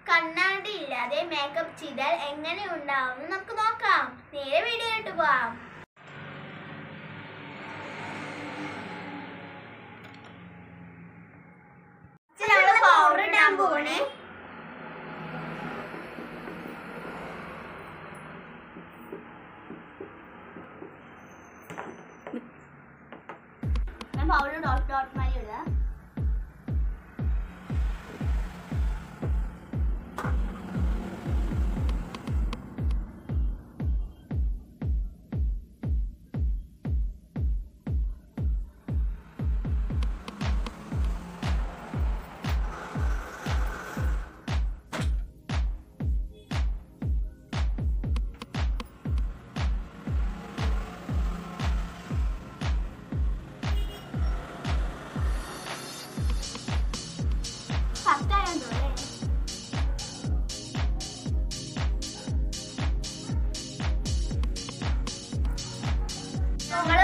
കണ്ണാടി ഇല്ലാതെ മേക്കപ്പ് ചെയ്താൽ എങ്ങനെ ഉണ്ടാവും നമുക്ക് നോക്കാം. നേരെ വീഡിയോയിലോട്ട് പോവാം. പൗഡർ ഇടാൻ പോവാണ്. ഞാൻ പൗഡർ ഡോട്ട് മാരി ഇടാം.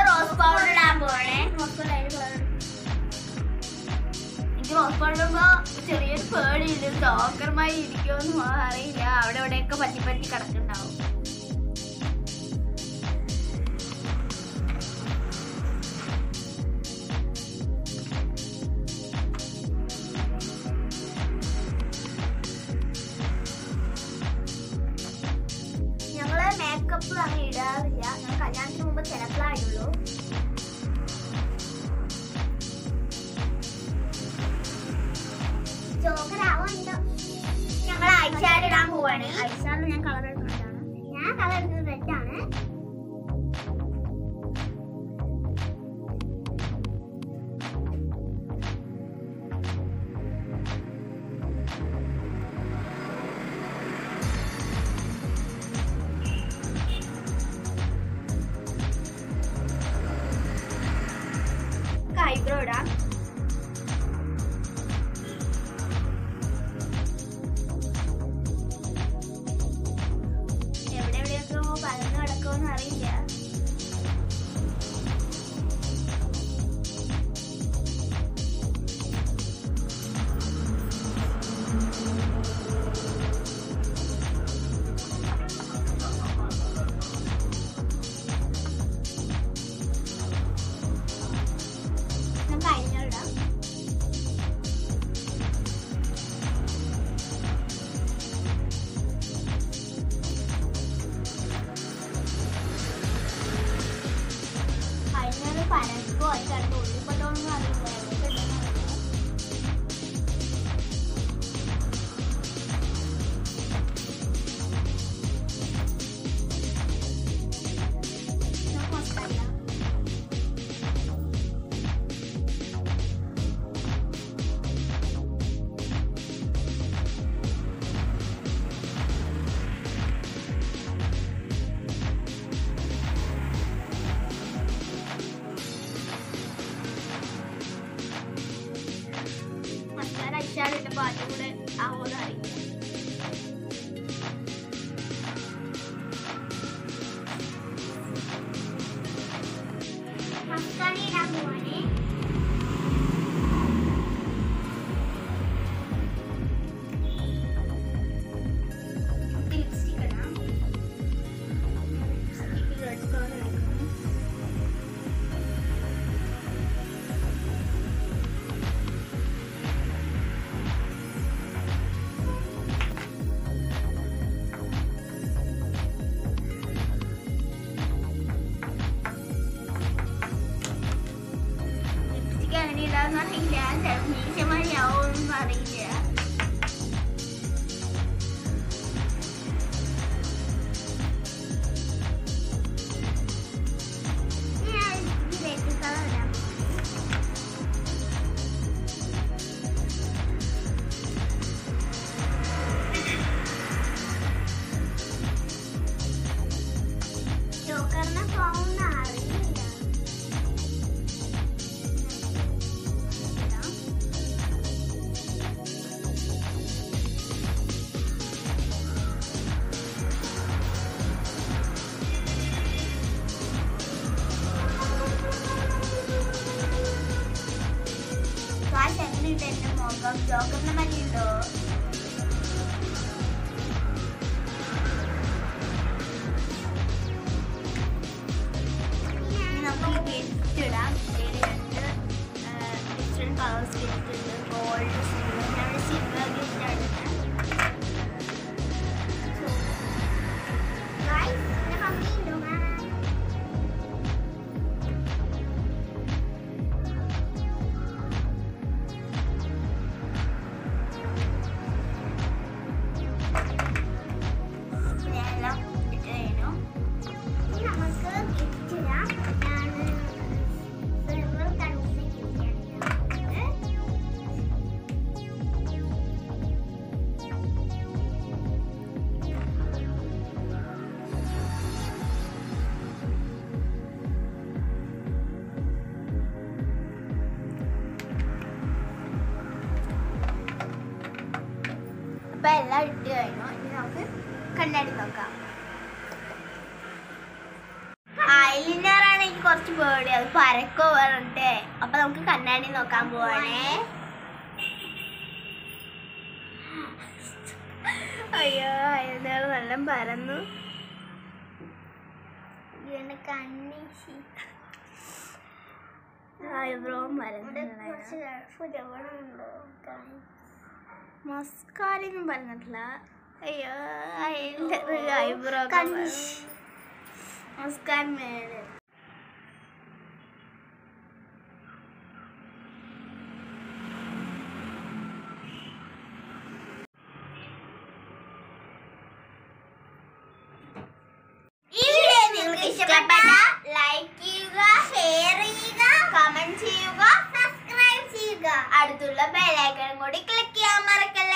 റോസ് പൗഡർ ഇടാൻ പോണേ. എനിക്ക് റോസ് പൗഡർ ഇടുമ്പോ ചെറിയൊരു പേടിയുണ്ട്, ടോക്കർമായി ഇരിക്കുമെന്ന് അറിയില്ല. അവിടെ ഇവിടെയൊക്കെ പറ്റി കിടക്കുന്നുണ്ടാവും. മേക്കപ്പ് അങ്ങനെ ഇടാറില്ല. ഞാൻ കല്യാണത്തിന് മുമ്പ് ചിലപ്പോഴായുള്ളൂ. ഞങ്ങൾ ഐഷാഡ് ഇടാൻ പോവാണ്. ഐഷാഡിൽ ഞാൻ കളർ എടുക്കുന്നതാണ്. ഞാൻ കളർ എടുക്കുന്നത് റെഡ് ആണ്. ഐബ്രോ ഇടാം. എവിടെയൊക്കെ പലന്ന് കിടക്കുമെന്ന് അറിയില്ല. പനക്കോ അതിൻ്റെ ഉള്ളിപ്പെട്ടോന്നും അറിയില്ല. ഐഷാഡിന്റെ പാട്ടും കൂടെ ആവുമെന്ന് അറിയില്ല. മസ്കാര ഇടാൻ പോവാണേ. ലിപ്സ്റ്റിക് ഇടാം. ലിപ്സ്റ്റിക് റെഡ് കളർ എടുക്കണം. അറിയില്ല, മീശമാരിയാവോന്നും അറിയില്ല. ജോക്കറിനെ പോകുന്ന അറിയില്ല. Joker naman dito. ഇപ്പൊ എല്ലാം ഇട്ട് കഴിഞ്ഞു. ഇനി നമുക്ക് കണ്ണാടി നോക്കാം. ഐലൈനറാണ് എനിക്ക് കുറച്ച് പേടി, അത് പരക്കോ പറഞ്ഞിട്ടേ. അപ്പൊ നമുക്ക് കണ്ണാടി നോക്കാൻ പോവാണേ. അയ്യോ ഐലൈനർ നല്ല പരന്നു. ഐബ്രോവും മസ്കാരൊന്നും പറഞ്ഞിട്ടില്ല. അയ്യോ ഐബ്രോ മസ്കാര മേലെ. ഇഷ്ടപ്പെട്ട ലൈക്ക് ചെയ്യുക, ഷെയർ ചെയ്യുക, കമന്റ് ചെയ്യുക, സബ്സ്ക്രൈബ് ചെയ്യുക. അടുത്തുള്ള ബെൽ ഐക്കൺ കൂടി ക്ലിക്ക് ചെയ്യാൻ മറക്കല്ലേ.